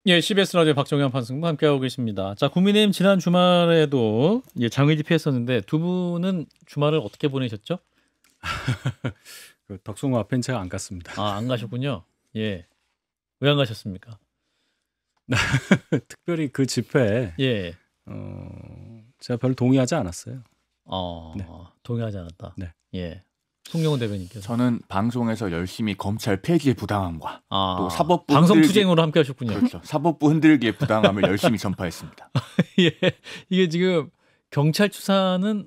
예, CBS 라디오 박정현 판승부 함께하고 계십니다. 자, 국민의힘 지난 주말에도 장외 집회했었는데 두 분은 주말을 어떻게 보내셨죠? 그 덕송호 앞엔 제가 안 갔습니다. 아, 안 가셨군요. 예, 왜 안 가셨습니까? 특별히 그 집회에 예, 제가 별로 동의하지 않았어요. 네. 동의하지 않았다. 네. 예, 송영훈 대변인께서. 저는 방송에서 열심히 검찰 폐지의 부당함과 또 사법부 방송 투쟁으로 함께하셨군요. 그렇죠. 사법부 흔들기의 부당함을 열심히 전파했습니다. 예, 이게 지금 경찰 추사는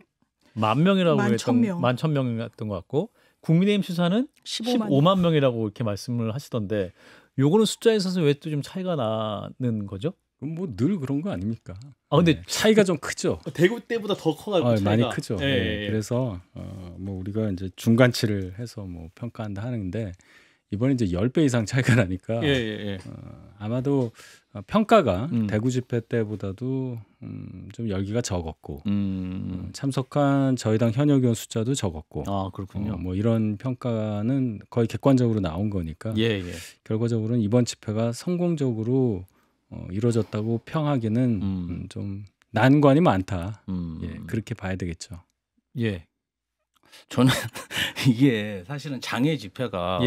10,000명이라고 했던 11,000명이었던 것 같고 국민의힘 추사는 15만 명이라고 이렇게 말씀을 하시던데 요거는 숫자에 있어서 왜 또 좀 차이가 나는 거죠? 뭐 늘 그런 거 아닙니까? 근데 네, 차이가 좀 크죠. 대구 때보다 더 커가지고 차이가 많이 크죠. 예, 네, 그래서 뭐 우리가 이제 중간치를 해서 뭐 평가한다 하는데 이번에 이제 10배 이상 차이가 나니까 아마도 평가가 대구 집회 때보다도 좀 열기가 적었고 참석한 저희 당 현역 의원 숫자도 적었고 그렇군요. 뭐 이런 평가는 거의 객관적으로 나온 거니까 결과적으로는 이번 집회가 성공적으로 이루어졌다고 평하기는 좀 난관이 많다. 그렇게 봐야 되겠죠. 예. 저는 이게 사실은 장애 집회가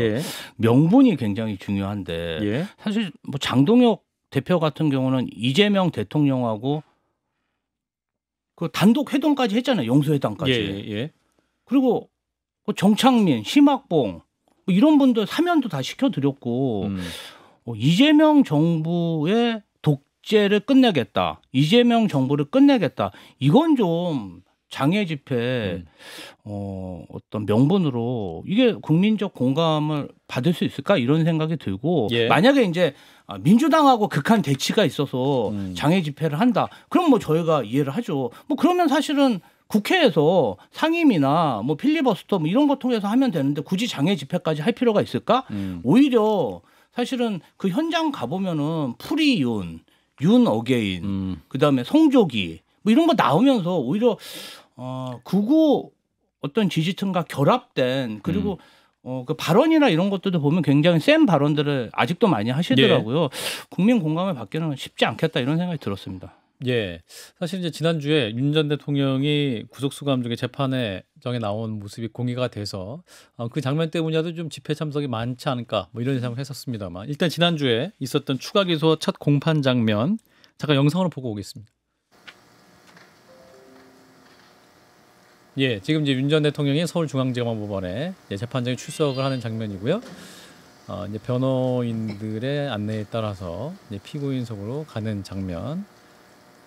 명분이 굉장히 중요한데 사실 뭐 장동혁 대표 같은 경우는 이재명 대통령하고 그 단독 회동까지 했잖아요. 영수회담까지. 그리고 뭐 정창민, 심학봉 뭐 이런 분들 사면도 다 시켜드렸고 이재명 정부의 독재를 끝내겠다. 이재명 정부를 끝내겠다. 이건 좀 장애 집회 어떤 명분으로 이게 국민적 공감을 받을 수 있을까 이런 생각이 들고 만약에 이제 민주당하고 극한 대치가 있어서 장애 집회를 한다. 그럼 뭐 저희가 이해를 하죠. 뭐 그러면 사실은 국회에서 상임이나 뭐 필리버스터 뭐 이런 거 통해서 하면 되는데 굳이 장애 집회까지 할 필요가 있을까? 오히려 사실은 그 현장 가보면은 풀이윤, 윤 어게인, 그다음에 송조기 뭐 이런 거 나오면서 오히려 극우 어떤 지지층과 결합된 그리고 그 발언이나 이런 것들도 보면 굉장히 센 발언들을 아직도 많이 하시더라고요. 국민 공감을 받기는 쉽지 않겠다 이런 생각이 들었습니다. 예, 사실 이제 지난주에 윤 전 대통령이 구속수감 중에 재판에 나온 모습이 공개가 돼서 그 장면 때문이라도 좀 집회 참석이 많지 않을까 뭐 이런 예상을 했었습니다만 일단 지난주에 있었던 추가 기소 첫 공판 장면 잠깐 영상으로 보고 오겠습니다. 예, 지금 이제 윤 전 대통령이 서울중앙지검법원에 재판장에 출석을 하는 장면이고요. 이제 변호인들의 안내에 따라서 이제 피고인석으로 가는 장면.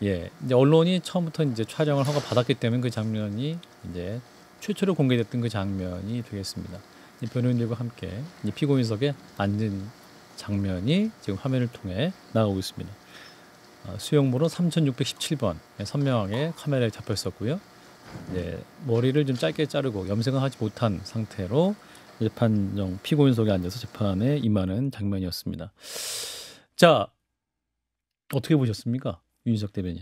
예, 이제 언론이 처음부터 이제 촬영을 허가 받았기 때문에 그 장면이 이제 최초로 공개됐던 그 장면이 되겠습니다. 이제 변호인들과 함께 이제 피고인석에 앉은 장면이 지금 화면을 통해 나가고 있습니다. 수용번호 3617번 선명하게 카메라에 잡혔었고요. 네, 머리를 좀 짧게 자르고 염색을 하지 못한 상태로 재판정 피고인석에 앉아서 재판에 임하는 장면이었습니다. 자, 어떻게 보셨습니까? 윤희석 대변인.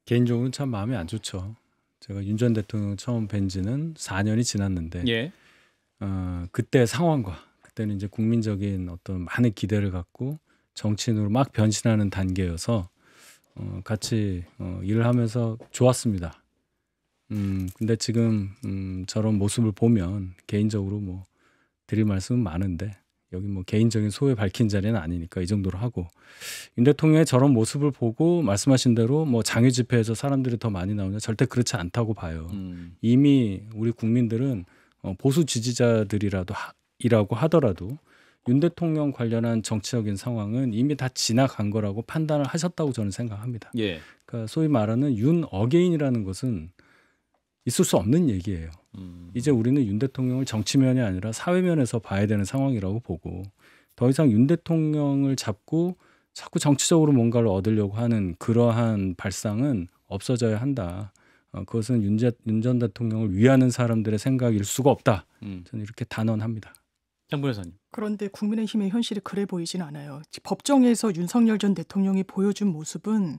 개인적으로는 참 마음이 안 좋죠. 제가 윤 전 대통령 처음 뵌 지는 4년이 지났는데 그때 상황과 그때는 이제 국민적인 어떤 많은 기대를 갖고 정치인으로 막 변신하는 단계여서 같이 일을 하면서 좋았습니다. 근데 지금 저런 모습을 보면 개인적으로 뭐 드릴 말씀은 많은데 여기 뭐 개인적인 소회 밝힌 자리는 아니니까 이 정도로 하고 윤 대통령의 저런 모습을 보고 말씀하신 대로 뭐 장외 집회에서 사람들이 더 많이 나오냐 절대 그렇지 않다고 봐요. 이미 우리 국민들은 보수 지지자들이라도 이라고 하더라도 윤 대통령 관련한 정치적인 상황은 이미 다 지나간 거라고 판단을 하셨다고 저는 생각합니다. 그러니까 소위 말하는 윤 어게인이라는 것은 있을 수 없는 얘기예요. 이제 우리는 윤 대통령을 정치면이 아니라 사회면에서 봐야 되는 상황이라고 보고 더 이상 윤 대통령을 잡고 자꾸 정치적으로 뭔가를 얻으려고 하는 그러한 발상은 없어져야 한다. 그것은 윤 전 대통령을 위하는 사람들의 생각일 수가 없다. 저는 이렇게 단언합니다. 장 변호사님. 그런데 국민의힘의 현실이 그래 보이진 않아요. 법정에서 윤석열 전 대통령이 보여준 모습은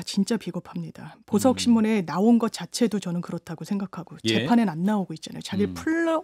진짜 비겁합니다. 보석신문에 나온 것 자체도 저는 그렇다고 생각하고 재판엔 안 나오고 있잖아요. 자기를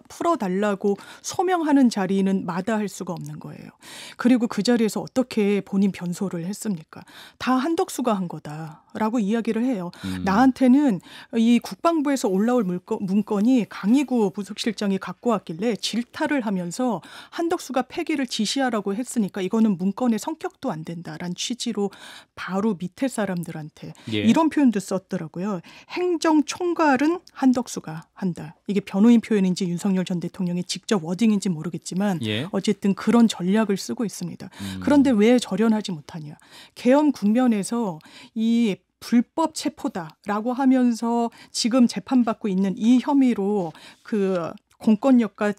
풀어달라고 소명하는 자리는 마다할 수가 없는 거예요. 그리고 그 자리에서 어떻게 본인 변소를 했습니까? 다 한덕수가 한 거다라고 이야기를 해요. 나한테는 이 국방부에서 올라올 문건이 강희구 부속실장이 갖고 왔길래 질타를 하면서 한덕수가 폐기를 지시하라고 했으니까 이거는 문건의 성격도 안 된다라는 취지로 바로 밑에 사람들한테 이런 표현도 썼더라고요. 행정총괄은 한덕수가 한다. 이게 변호인 표현인지 윤석열 전 대통령의 직접 워딩인지 모르겠지만 어쨌든 그런 전략을 쓰고 있습니다. 그런데 왜 절연하지 못하냐. 계엄 국면에서 이 불법 체포다라고 하면서 지금 재판받고 있는 이 혐의로 그 공권력과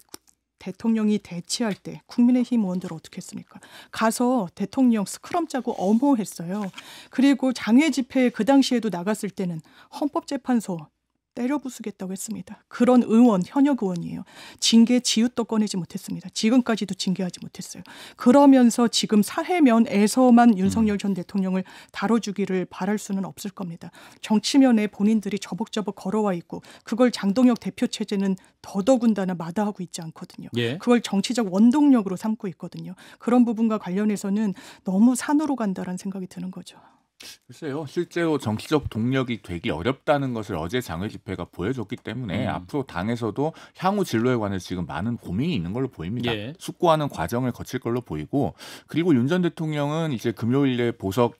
대통령이 대치할 때 국민의힘 의원들 어떻게 했습니까? 가서 대통령 스크럼 짜고 엄호했어요. 그리고 장외 집회에 그 당시에도 나갔을 때는 헌법재판소 때려 부수겠다고 했습니다. 그런 의원, 현역 의원이에요. 징계 지읒도 꺼내지 못했습니다. 지금까지도 징계하지 못했어요. 그러면서 지금 사회면에서만 윤석열 전 대통령을 다뤄주기를 바랄 수는 없을 겁니다. 정치면에 본인들이 저벅저벅 걸어와 있고 그걸 장동혁 대표 체제는 더더군다나 마다하고 있지 않거든요. 그걸 정치적 원동력으로 삼고 있거든요. 그런 부분과 관련해서는 너무 산으로 간다라는 생각이 드는 거죠. 글쎄요. 실제로 정치적 동력이 되기 어렵다는 것을 어제 장외 집회가 보여줬기 때문에 앞으로 당에서도 향후 진로에 관해서 지금 많은 고민이 있는 걸로 보입니다. 숙고하는 과정을 거칠 걸로 보이고 그리고 윤 전 대통령은 이제 금요일에 보석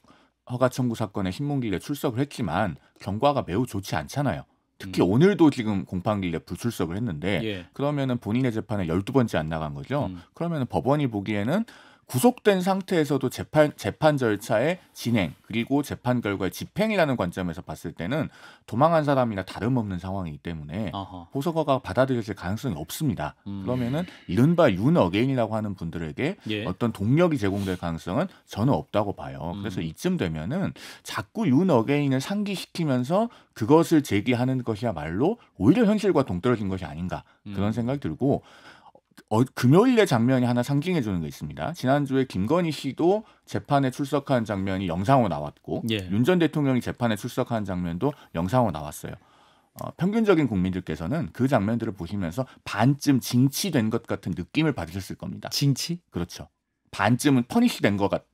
허가 청구 사건의 신문기일에 출석을 했지만 경과가 매우 좋지 않잖아요. 특히 오늘도 지금 공판기일에 불출석을 했는데 그러면은 본인의 재판에 12번째 안 나간 거죠. 그러면은 법원이 보기에는 구속된 상태에서도 재판 절차의 진행 그리고 재판 결과의 집행이라는 관점에서 봤을 때는 도망한 사람이나 다름없는 상황이기 때문에 보석허가 받아들여질 가능성이 없습니다. 그러면은 이른바 윤 어게인이라고 하는 분들에게 어떤 동력이 제공될 가능성은 저는 없다고 봐요. 그래서 이쯤 되면은 자꾸 윤 어게인을 상기시키면서 그것을 제기하는 것이야말로 오히려 현실과 동떨어진 것이 아닌가 그런 생각이 들고 금요일의 장면이 하나 상징해 주는 게 있습니다. 지난주에 김건희 씨도 재판에 출석한 장면이 영상으로 나왔고 윤 전 대통령이 재판에 출석한 장면도 영상으로 나왔어요. 평균적인 국민들께서는 그 장면들을 보시면서 반쯤 징치된 것 같은 느낌을 받으셨을 겁니다. 징치? 그렇죠. 반쯤은 퍼니시된 것 같은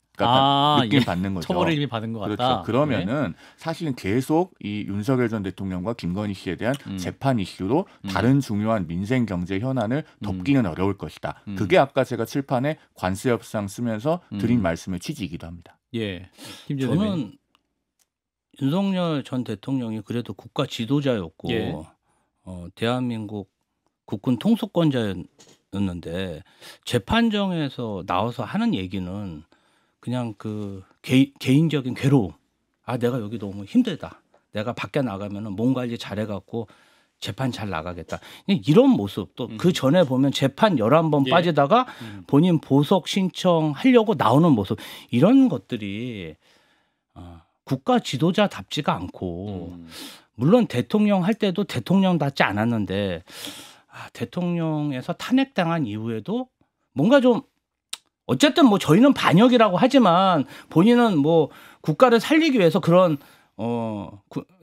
느낌 받는 거죠. 처벌을 이미 받은 것 같다. 그렇죠. 그러면은 사실은 계속 이 윤석열 전 대통령과 김건희 씨에 대한 재판 이슈로 다른 중요한 민생 경제 현안을 덮기는 어려울 것이다. 그게 아까 제가 칠판에 관세 협상 쓰면서 드린 말씀의 취지이기도 합니다. 저는 윤석열 전 대통령이 그래도 국가 지도자였고 대한민국 국군 통수권자였는데 재판정에서 나와서 하는 얘기는 그냥 그 개인적인 괴로움. 내가 여기 너무 힘들다. 내가 밖에 나가면은 몸 관리 잘해갖고 재판 잘 나가겠다. 이런 모습 또 그 전에 보면 재판 11번 빠지다가 본인 보석 신청하려고 나오는 모습 이런 것들이 국가 지도자답지가 않고 물론 대통령 할 때도 대통령답지 않았는데 대통령에서 탄핵당한 이후에도 뭔가 좀 어쨌든 뭐 저희는 반역이라고 하지만 본인은 뭐 국가를 살리기 위해서 그런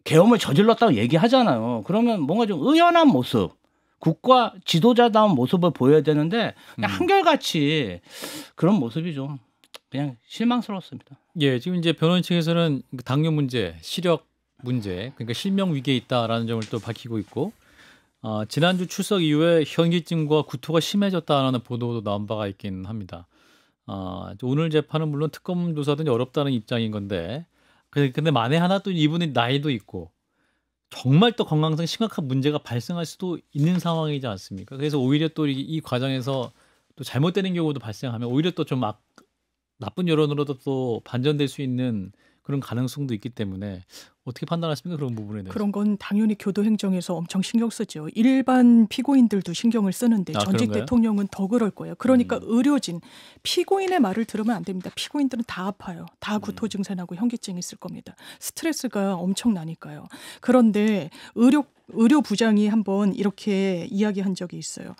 계엄을 저질렀다고 얘기하잖아요. 그러면 뭔가 좀 의연한 모습, 국가 지도자다운 모습을 보여야 되는데 그냥 한결같이 그런 모습이 좀 그냥 실망스러웠습니다. 지금 이제 변호인 측에서는 당뇨 문제, 시력 문제, 그러니까 실명 위기에 있다라는 점을 또 밝히고 있고 지난주 출석 이후에 현기증과 구토가 심해졌다라는 보도도 나온 바가 있긴 합니다. 오늘 재판은 물론 특검 조사든지 어렵다는 입장인 건데 근데 만에 하나 또 이분의 나이도 있고 정말 또 건강상 심각한 문제가 발생할 수도 있는 상황이지 않습니까? 그래서 오히려 또 이 과정에서 또 잘못되는 경우도 발생하면 오히려 또 좀 나쁜 여론으로도 또 반전될 수 있는 그런 가능성도 있기 때문에 어떻게 판단하십니까? 그런 부분에 대해서. 그런 건 당연히 교도행정에서 엄청 신경 쓰죠. 일반 피고인들도 신경을 쓰는데 전직 그런가요? 대통령은 더 그럴 거예요. 그러니까 의료진, 피고인의 말을 들으면 안 됩니다. 피고인들은 다 아파요. 다 구토 증세 나고 현기증이 있을 겁니다. 스트레스가 엄청나니까요. 그런데 의료부장이 한번 이렇게 이야기한 적이 있어요.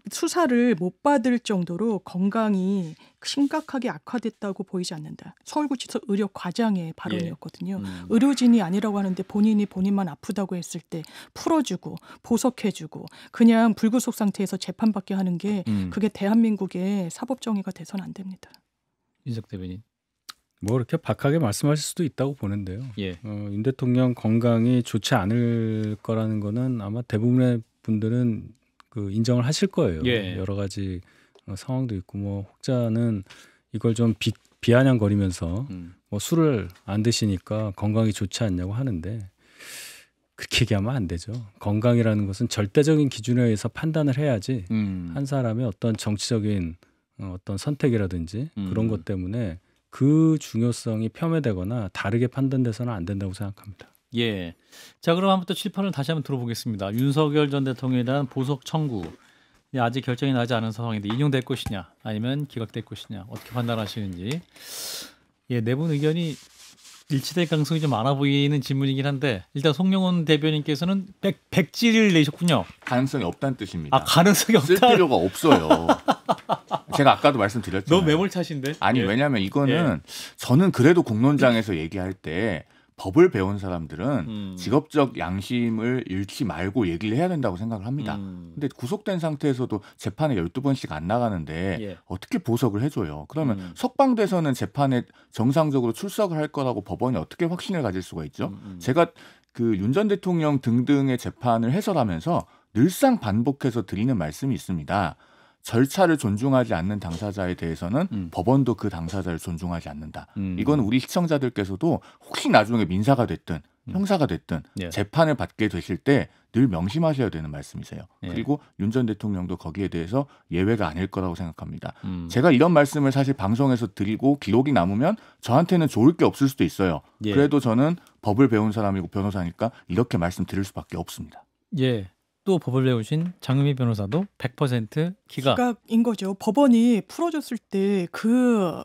수사를 못 받을 정도로 건강이 심각하게 악화됐다고 보이지 않는다. 서울구치소 의료과장의 발언이었거든요. 의료진이 아니라고 하는데 본인만 아프다고 했을 때 풀어주고 보석해주고 그냥 불구속 상태에서 재판받게 하는 게 그게 대한민국의 사법정의가 돼서는 안 됩니다. 윤석 대변인. 뭐 이렇게 박하게 말씀하실 수도 있다고 보는데요. 윤 대통령 건강이 좋지 않을 거라는 거는 아마 대부분의 분들은 그 인정을 하실 거예요. 여러 가지 상황도 있고 뭐 혹자는 이걸 좀 비아냥거리면서 뭐 술을 안 드시니까 건강이 좋지 않냐고 하는데 그렇게 얘기하면 안 되죠. 건강이라는 것은 절대적인 기준에 의해서 판단을 해야지 한 사람의 어떤 정치적인 어떤 선택이라든지 그런 것 때문에 그 중요성이 폄훼되거나 다르게 판단돼서는 안 된다고 생각합니다. 예. 자, 그럼 한번 또 칠판을 다시 한번 들어보겠습니다. 윤석열 전 대통령에 대한 보석 청구. 아직 결정이 나지 않은 상황인데 인용될 것이냐 아니면 기각될 것이냐 어떻게 판단하시는지. 네 분 의견이 일치될 가능성이 좀 많아 보이는 질문이긴 한데 일단 송영훈 대변인께서는 백지를 내셨군요. 가능성이 없다는 뜻입니다. 가능성이 없다. 쓸 필요가 없어요. 제가 아까도 말씀드렸잖아요. 너무 매몰차신데? 아니 왜냐하면 이거는 저는 그래도 공론장에서 얘기할 때 법을 배운 사람들은 직업적 양심을 잃지 말고 얘기를 해야 된다고 생각을 합니다. 근데 구속된 상태에서도 재판에 12번씩 안 나가는데 어떻게 보석을 해줘요? 그러면 석방돼서는 재판에 정상적으로 출석을 할 거라고 법원이 어떻게 확신을 가질 수가 있죠? 제가 그 윤 전 대통령 등등의 재판을 해설하면서 늘상 반복해서 드리는 말씀이 있습니다. 절차를 존중하지 않는 당사자에 대해서는 법원도 그 당사자를 존중하지 않는다. 이건 우리 시청자들께서도 혹시 나중에 민사가 됐든 형사가 됐든 재판을 받게 되실 때 늘 명심하셔야 되는 말씀이세요. 그리고 윤 전 대통령도 거기에 대해서 예외가 아닐 거라고 생각합니다. 제가 이런 말씀을 사실 방송에서 드리고 기록이 남으면 저한테는 좋을 게 없을 수도 있어요. 그래도 저는 법을 배운 사람이고 변호사니까 이렇게 말씀드릴 수밖에 없습니다. 또 법을 배우신 장유미 변호사도 100% 기각인 거죠. 법원이 풀어줬을 때 그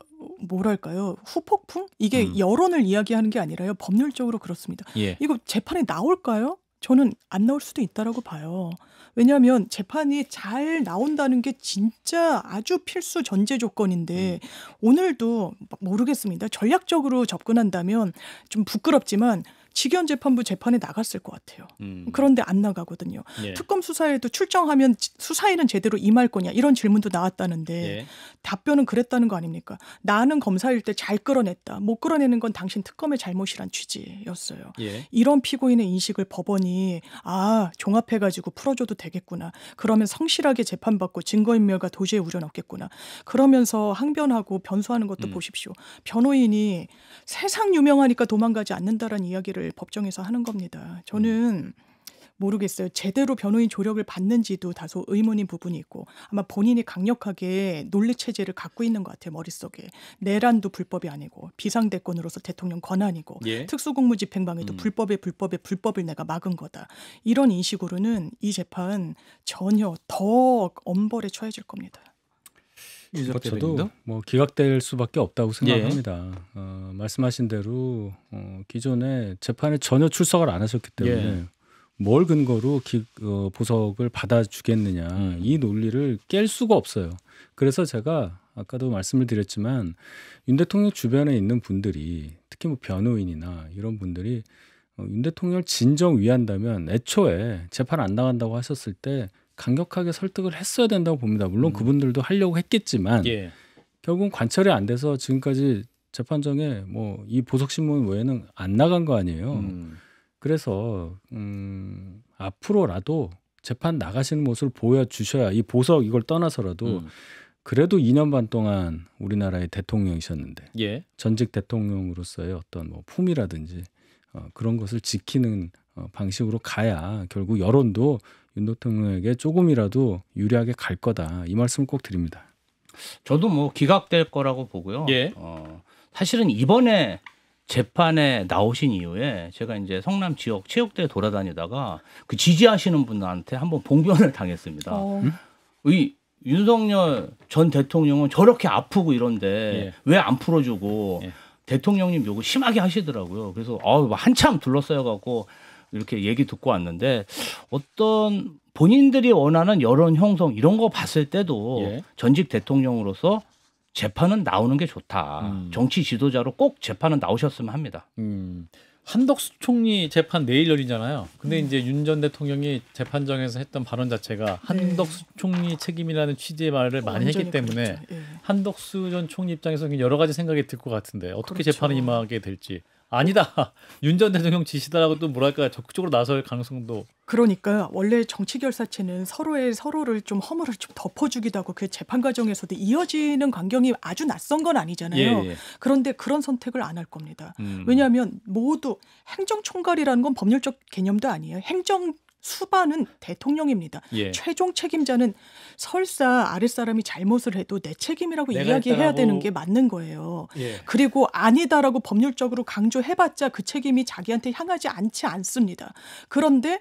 뭐랄까요 후폭풍? 이게 여론을 이야기하는 게 아니라요. 법률적으로 그렇습니다. 이거 재판에 나올까요? 저는 안 나올 수도 있다라고 봐요. 왜냐하면 재판이 잘 나온다는 게 진짜 아주 필수 전제 조건인데 오늘도 모르겠습니다. 전략적으로 접근한다면 좀 부끄럽지만 직연 재판부 재판에 나갔을 것 같아요. 그런데 안 나가거든요. 특검 수사에도 출정하면 수사에는 제대로 임할 거냐 이런 질문도 나왔다는데 답변은 그랬다는 거 아닙니까? 나는 검사일 때 잘 끌어냈다. 못 끌어내는 건 당신 특검의 잘못이란 취지였어요. 이런 피고인의 인식을 법원이 종합해가지고 풀어줘도 되겠구나. 그러면 성실하게 재판받고 증거인멸과 도주의 우려는 없겠구나. 그러면서 항변하고 변소하는 것도 보십시오. 변호인이 세상 유명하니까 도망가지 않는다라는 이야기를 법정에서 하는 겁니다. 저는 모르겠어요. 제대로 변호인 조력을 받는지도 다소 의문인 부분이 있고 아마 본인이 강력하게 논리체제를 갖고 있는 것 같아요. 머릿속에. 내란도 불법이 아니고 비상대권으로서 대통령 권한이고 특수공무집행방해도 불법을 내가 막은 거다. 이런 인식으로는 이 재판 전혀 더 엄벌에 처해질 겁니다. 저도 뭐 기각될 수밖에 없다고 생각합니다. 말씀하신 대로 기존에 재판에 전혀 출석을 안 하셨기 때문에 뭘 근거로 보석을 받아주겠느냐 이 논리를 깰 수가 없어요. 그래서 제가 아까도 말씀을 드렸지만 윤 대통령 주변에 있는 분들이 특히 뭐 변호인이나 이런 분들이 윤 대통령을 진정 위한다면 애초에 재판 안 나간다고 하셨을 때 강력하게 설득을 했어야 된다고 봅니다. 물론 그분들도 하려고 했겠지만 결국은 관철이 안 돼서 지금까지 재판정에 뭐 이 보석신문 외에는 안 나간 거 아니에요. 그래서 앞으로라도 재판 나가시는 모습을 보여주셔야 이 보석 이걸 떠나서라도 그래도 2년 반 동안 우리나라의 대통령이셨는데 전직 대통령으로서의 어떤 뭐 품이라든지 그런 것을 지키는 방식으로 가야 결국 여론도 윤 대통령에게 조금이라도 유리하게 갈 거다. 이 말씀 꼭 드립니다. 저도 뭐 기각될 거라고 보고요. 사실은 이번에 재판에 나오신 이후에 제가 이제 성남 지역 체육대회 돌아다니다가 그 지지하시는 분한테 한번 봉변을 당했습니다. 이 윤석열 전 대통령은 저렇게 아프고 이런데 왜 안 풀어주고 대통령님 요구 심하게 하시더라고요. 그래서 한참 둘러싸여 갖고 이렇게 얘기 듣고 왔는데 어떤 본인들이 원하는 여론 형성 이런 거 봤을 때도 예. 전직 대통령으로서 재판은 나오는 게 좋다. 정치 지도자로 꼭 재판은 나오셨으면 합니다. 한덕수 총리 재판 내일 열리잖아요. 근데 이제 윤 전 대통령이 재판정에서 했던 발언 자체가 한덕수 총리 책임이라는 취지의 말을 많이 했기 때문에 그렇죠. 예. 한덕수 전 총리 입장에서는 여러 가지 생각이 들 것 같은데 어떻게 그렇죠. 재판을 임하게 될지. 아니다. 윤 전 대통령 지시다라고 또 뭐랄까 적극적으로 나설 가능성도. 그러니까 원래 정치 결사체는 서로를 좀 허물을 좀 덮어주기도 하고 그 재판 과정에서도 이어지는 광경이 아주 낯선 건 아니잖아요. 예. 그런데 그런 선택을 안 할 겁니다. 왜냐하면 모두 행정총괄이라는 건 법률적 개념도 아니에요. 행정 수반은 대통령입니다. 예. 최종 책임자는 설사 아랫사람이 잘못을 해도 내 책임이라고 내가 이야기해야 했다라고. 되는 게 맞는 거예요. 예. 그리고 아니다라고 법률적으로 강조해봤자 그 책임이 자기한테 향하지 않습니다. 그런데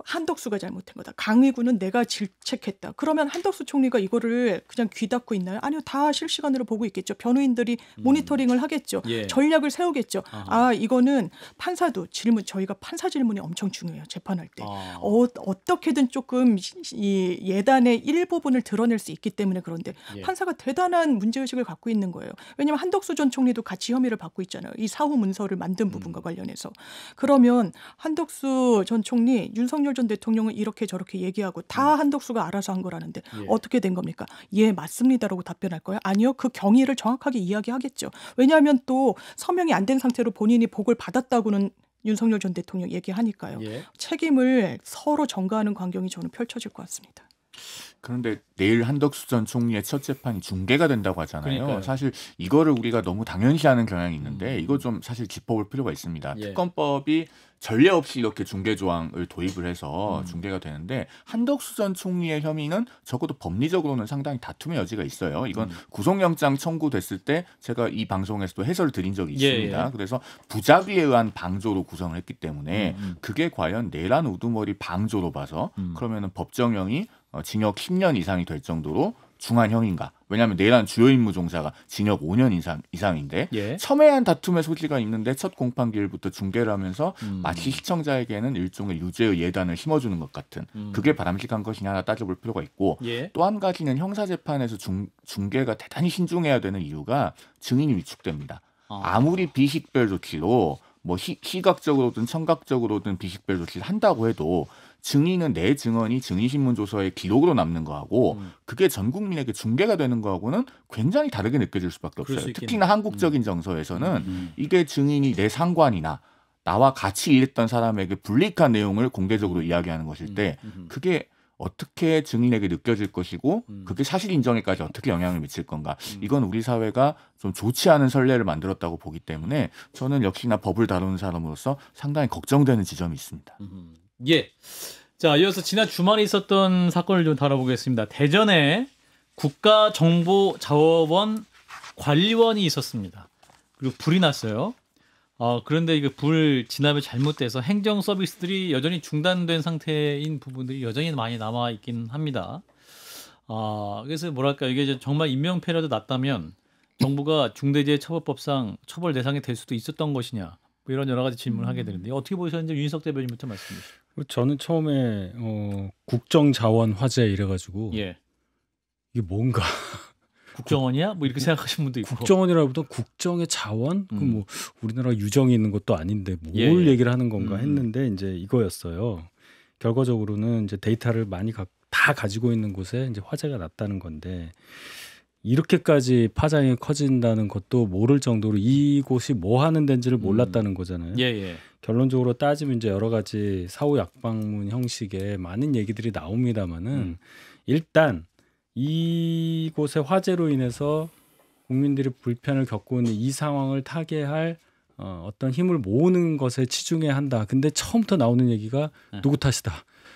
한덕수가 잘못한 거다. 강의구는 내가 질책했다. 그러면 한덕수 총리가 이거를 그냥 귀 닫고 있나요? 아니요. 다 실시간으로 보고 있겠죠. 변호인들이 모니터링을 하겠죠. 예. 전략을 세우겠죠. 아하. 이거는 판사도 저희가 판사 질문이 엄청 중요해요. 재판할 때. 어떻게든 조금 이 예단의 일부분을 드러낼 수 있기 때문에 그런데 판사가 대단한 문제의식을 갖고 있는 거예요. 왜냐하면 한덕수 전 총리도 같이 혐의를 받고 있잖아요. 이 사후 문서를 만든 부분과 관련해서. 그러면 한덕수 전 총리, 윤석열 전 대통령은 이렇게 저렇게 얘기하고 다 한덕수가 알아서 한 거라는데 어떻게 된 겁니까? 예, 맞습니다라고 답변할 거예요? 아니요. 그 경위를 정확하게 이야기하겠죠. 왜냐하면 또 서명이 안 된 상태로 본인이 복을 받았다고는 윤석열 전 대통령 얘기하니까요. 책임을 서로 전가하는 광경이 저는 펼쳐질 것 같습니다. 그런데 내일 한덕수 전 총리의 첫 재판이 중계가 된다고 하잖아요. 그러니까요. 사실 이거를 우리가 너무 당연시하는 경향이 있는데 이거 좀 사실 짚어볼 필요가 있습니다. 특검법이 전례 없이 이렇게 중계 조항을 도입을 해서 중계가 되는데 한덕수 전 총리의 혐의는 적어도 법리적으로는 상당히 다툼의 여지가 있어요. 이건 구속영장 청구됐을 때 제가 이 방송에서도 해설을 드린 적이 있습니다. 그래서 부작위에 의한 방조로 구성을 했기 때문에 그게 과연 내란 우두머리 방조로 봐서 그러면은 법정형이 징역 10년 이상이 될 정도로 중한 형인가? 왜냐하면 내란 주요 임무 종사가 징역 5년 이상인데 첨예한 다툼의 소지가 있는데 첫 공판기일부터 중계를 하면서 마치 시청자에게는 일종의 유죄의 예단을 심어주는 것 같은 그게 바람직한 것이냐 하나 따져볼 필요가 있고 또 한 가지는 형사재판에서 중계가 대단히 신중해야 되는 이유가 증인이 위축됩니다. 아무리 비식별 조치로 뭐 시각적으로든 청각적으로든 비식별 조치를 한다고 해도 증인은 내 증언이 증인신문조서의 기록으로 남는 거하고 그게 전 국민에게 중계가 되는 거하고는 굉장히 다르게 느껴질 수밖에 없어요. 특히나 한국적인 정서에서는 이게 증인이 내 상관이나 나와 같이 일했던 사람에게 불리한 내용을 공개적으로 이야기하는 것일 때 그게 어떻게 증인에게 느껴질 것이고 그게 사실 인정에까지 어떻게 영향을 미칠 건가. 이건 우리 사회가 좀 좋지 않은 선례를 만들었다고 보기 때문에 저는 역시나 법을 다루는 사람으로서 상당히 걱정되는 지점이 있습니다. 예. 자, 이어서 지난 주말에 있었던 사건을 좀 다뤄보겠습니다. 대전에 국가정보자원원 관리원이 있었습니다. 그리고 불이 났어요. 그런데 이게 불 진압이 잘못돼서 행정 서비스들이 여전히 중단된 상태인 부분들이 여전히 많이 남아 있긴 합니다. 그래서 뭐랄까 이게 정말 인명피해라도 났다면 정부가 중대재해처벌법상 처벌 대상이 될 수도 있었던 것이냐. 뭐 이런 여러 가지 질문을 하게 되는데 어떻게 보셨는지 윤희석 대변인부터 말씀해 주시죠. 저는 처음에 국정자원 화재 이래가지고 이게 뭔가 국정원이야? 뭐 이렇게 생각하시는 분도 있고. 국정원이라보다 국정의 자원? 그 뭐 우리나라 유정이 있는 것도 아닌데 뭘 얘기를 하는 건가 했는데 이제 이거였어요. 결과적으로는 이제 데이터를 많이 다 가지고 있는 곳에 이제 화재가 났다는 건데 이렇게까지 파장이 커진다는 것도 모를 정도로 이곳이 뭐 하는 데인지를 몰랐다는 거잖아요. 결론적으로 따지면 이제 여러 가지 사후 약방문 형식의 많은 얘기들이 나옵니다만은 일단 이곳의 화재로 인해서 국민들이 불편을 겪고 있는 이 상황을 타개할 어떤 힘을 모으는 것에 치중해야 한다. 근데 처음부터 나오는 얘기가 누구 탓이다.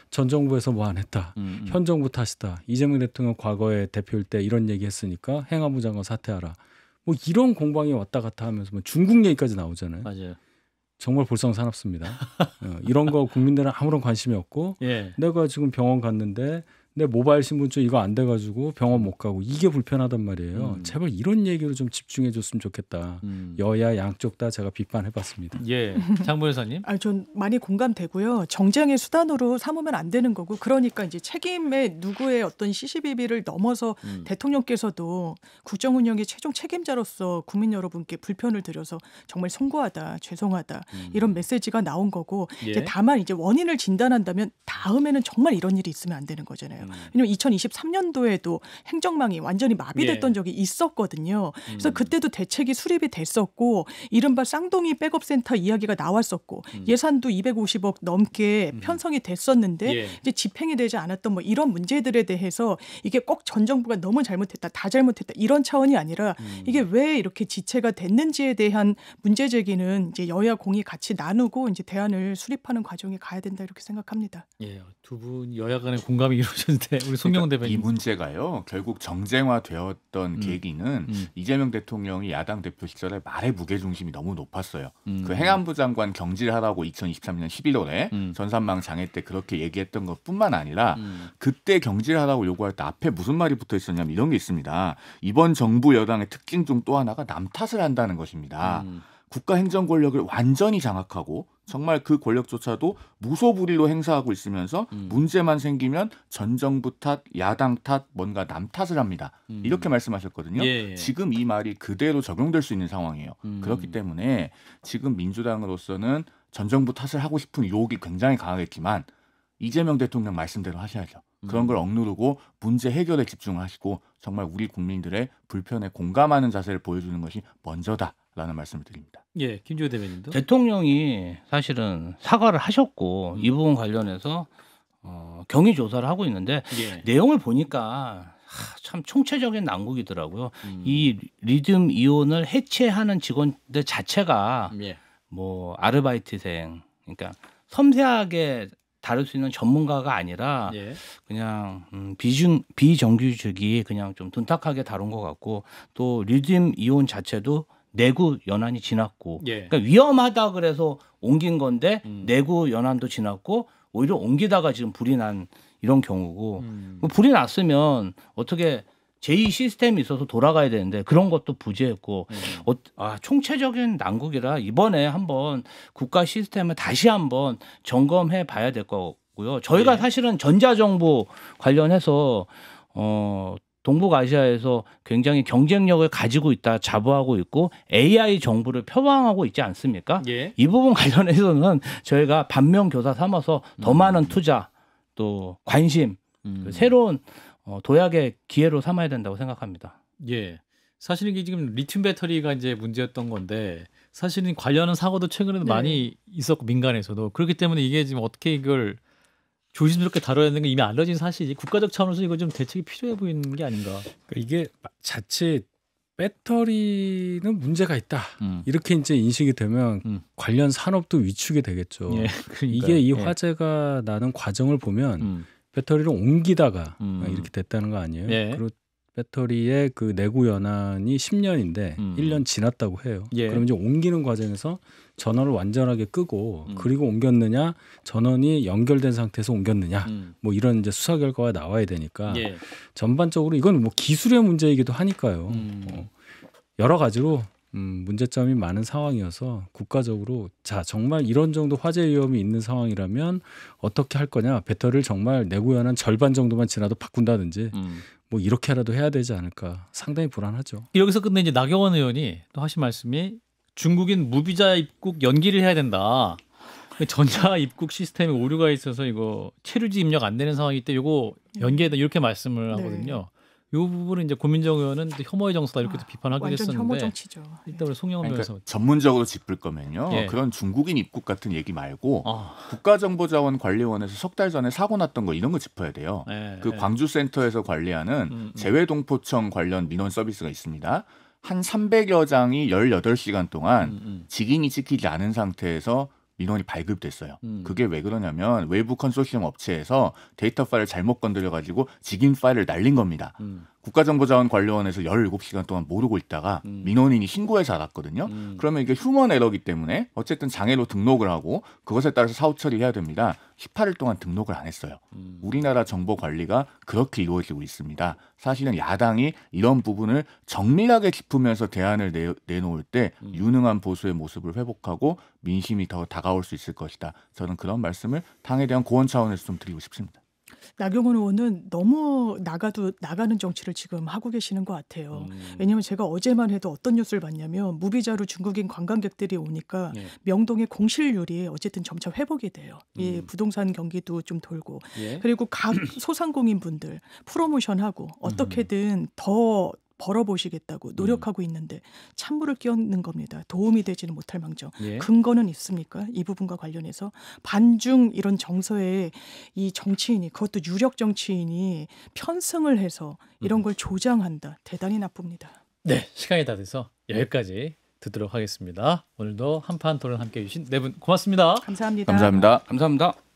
전 정부에서 뭐 안 했다. 현 정부 탓이다. 이재명 대통령 과거에 대표일 때 이런 얘기 했으니까 행안부 장관 사퇴하라. 뭐 이런 공방이 왔다 갔다 하면서 뭐 중국 얘기까지 나오잖아요. 맞아요. 정말 볼썽사납습니다. 이런 거 국민들은 아무런 관심이 없고 내가 지금 병원 갔는데 내 모바일 신분증 이거 안 돼가지고 병원 못 가고 이게 불편하단 말이에요. 제발 이런 얘기로 좀 집중해 줬으면 좋겠다. 여야 양쪽 다 제가 비판해봤습니다. 예, 장 변호사님. 전 많이 공감되고요. 정쟁의 수단으로 삼으면 안 되는 거고, 그러니까 이제 책임의 누구의 어떤 시시비비를 넘어서 대통령께서도 국정 운영의 최종 책임자로서 국민 여러분께 불편을 드려서 정말 송구하다, 죄송하다 이런 메시지가 나온 거고, 예. 이제 다만 이제 원인을 진단한다면 다음에는 정말 이런 일이 있으면 안 되는 거잖아요. 왜냐하면 2023년도에도 행정망이 완전히 마비됐던 적이 있었거든요. 그래서 그때도 대책이 수립이 됐었고, 이른바 쌍둥이 백업센터 이야기가 나왔었고, 예산도 250억 넘게 편성이 됐었는데 이제 집행이 되지 않았던 뭐 이런 문제들에 대해서 이게 꼭 전 정부가 너무 잘못했다, 다 잘못했다 이런 차원이 아니라 이게 왜 이렇게 지체가 됐는지에 대한 문제 제기는 이제 여야 공이 같이 나누고 이제 대안을 수립하는 과정에 가야 된다 이렇게 생각합니다. 예, 두 분 여야 간의 공감이 이루어졌는데 우리 송영훈 대변인. 이 문제가요. 결국 정쟁화되었던 계기는 이재명 대통령이 야당 대표 시절에 말의 무게중심이 너무 높았어요. 그 행안부 장관 경질하라고 2023년 11월에 전산망 장애 때 그렇게 얘기했던 것뿐만 아니라 그때 경질하라고 요구할 때 앞에 무슨 말이 붙어 있었냐면 이런 게 있습니다. 이번 정부 여당의 특징 중 또 하나가 남 탓을 한다는 것입니다. 국가 행정 권력을 완전히 장악하고 정말 그 권력조차도 무소불위로 행사하고 있으면서 문제만 생기면 전 정부 탓, 야당 탓, 뭔가 남 탓을 합니다. 이렇게 말씀하셨거든요. 예. 지금 이 말이 그대로 적용될 수 있는 상황이에요. 그렇기 때문에 지금 민주당으로서는 전 정부 탓을 하고 싶은 유혹이 굉장히 강하겠지만 이재명 대통령 말씀대로 하셔야죠. 그런 걸 억누르고 문제 해결에 집중을 하시고 정말 우리 국민들의 불편에 공감하는 자세를 보여주는 것이 먼저다라는 말씀을 드립니다. 예, 김주호 대변인도. 대통령이 사실은 사과를 하셨고 이 부분 관련해서 경위 조사를 하고 있는데 내용을 보니까 참 총체적인 난국이더라고요. 이 리튬 이온을 해체하는 직원들 자체가 뭐 아르바이트생, 그러니까 섬세하게 다룰 수 있는 전문가가 아니라 그냥 비정규직이 그냥 좀 둔탁하게 다룬 것 같고, 또 리튬 이온 자체도 내구 연한이 지났고, 그러니까 위험하다 그래서 옮긴 건데 내구 연한도 지났고 오히려 옮기다가 지금 불이 난 이런 경우고, 불이 났으면 어떻게 제2 시스템이 있어서 돌아가야 되는데 그런 것도 부재했고, 총체적인 난국이라 이번에 한번 국가 시스템을 다시 한번 점검해 봐야 될 거고요. 저희가 사실은 전자정부 관련해서 동북아시아에서 굉장히 경쟁력을 가지고 있다 자부하고 있고 AI 정부를 표방하고 있지 않습니까? 이 부분 관련해서는 저희가 반면교사 삼아서 더 많은 투자 또 관심, 새로운 도약의 기회로 삼아야 된다고 생각합니다. 예. 사실 이게 지금 리튬 배터리가 이제 문제였던 건데 사실은 관련한 사고도 최근에도 많이 있었고 민간에서도, 그렇기 때문에 이게 지금 어떻게 이걸 조심스럽게 다뤄야 되는 게 이미 알려진 사실이 국가적 차원에서 이거 좀 대책이 필요해 보이는 게 아닌가. 그러니까 이게 자칫 배터리는 문제가 있다 이렇게 이제 인식이 되면 관련 산업도 위축이 되겠죠. 이게 이 화재가 나는 과정을 보면 배터리를 옮기다가 이렇게 됐다는 거 아니에요? 그리고 배터리의 그 내구 연한이 10년인데 1년 지났다고 해요. 그럼 이제 옮기는 과정에서 전원을 완전하게 끄고 그리고 옮겼느냐, 전원이 연결된 상태에서 옮겼느냐, 뭐 이런 이제 수사 결과가 나와야 되니까 전반적으로 이건 뭐 기술의 문제이기도 하니까요. 여러 가지로 문제점이 많은 상황이어서 국가적으로 자 정말 이런 정도 화재 위험이 있는 상황이라면 어떻게 할 거냐, 배터리를 정말 내구 연한 절반 정도만 지나도 바꾼다든지 뭐 이렇게라도 해야 되지 않을까, 상당히 불안하죠. 여기서 근데 이제 나경원 의원이 또 하신 말씀이 중국인 무비자 입국 연기를 해야 된다. 전자 입국 시스템에 오류가 있어서 이거 체류지 입력 안 되는 상황일 때 이거 연기해야 된다 이렇게 말씀을 하거든요. 이 부분은 이제 고민정 의원은 혐오의 정서다 이렇게 비판하기도 했었는데, 혐오 정치죠. 일단 우리 송영훈 변호사 전문적으로 짚을 거면요. 그런 중국인 입국 같은 얘기 말고 국가정보자원관리원에서 석 달 전에 사고 났던 거 이런 거 짚어야 돼요. 그 광주센터에서 관리하는 재외동포청 관련 민원 서비스가 있습니다. 한 300여 장이 18시간 동안 직인이 찍히지 않은 상태에서 민원이 발급됐어요. 그게 왜 그러냐면 외부 컨소시엄 업체에서 데이터 파일을 잘못 건드려가지고 직인 파일을 날린 겁니다. 국가정보자원관리원에서 17시간 동안 모르고 있다가 민원인이 신고해서 알았거든요. 그러면 이게 휴먼 에러기 때문에 어쨌든 장애로 등록을 하고 그것에 따라서 사후 처리해야 됩니다. 18일 동안 등록을 안 했어요. 우리나라 정보 관리가 그렇게 이루어지고 있습니다. 사실은 야당이 이런 부분을 정밀하게 짚으면서 대안을 내놓을 때 유능한 보수의 모습을 회복하고 민심이 더 다가올 수 있을 것이다. 저는 그런 말씀을 당에 대한 고언 차원에서 좀 드리고 싶습니다. 나경원 의원은 너무 나가는 정치를 지금 하고 계시는 것 같아요. 왜냐하면 제가 어제만 해도 어떤 뉴스를 봤냐면 무비자로 중국인 관광객들이 오니까 명동의 공실률이 어쨌든 점차 회복이 돼요. 이 부동산 경기도 좀 돌고 그리고 각 소상공인분들 프로모션하고 어떻게든 더 벌어보시겠다고 노력하고 있는데 찬물을 끼얹는 겁니다. 도움이 되지는 못할 망정. 근거는 있습니까? 이 부분과 관련해서 반중 이런 정서에 이 정치인이 그것도 유력 정치인이 편승을 해서 이런 걸 조장한다. 대단히 나쁩니다. 네, 시간이 다 돼서 여기까지 듣도록 하겠습니다. 오늘도 한판 토론 함께해 주신 네 분 고맙습니다. 감사합니다. 감사합니다. 감사합니다.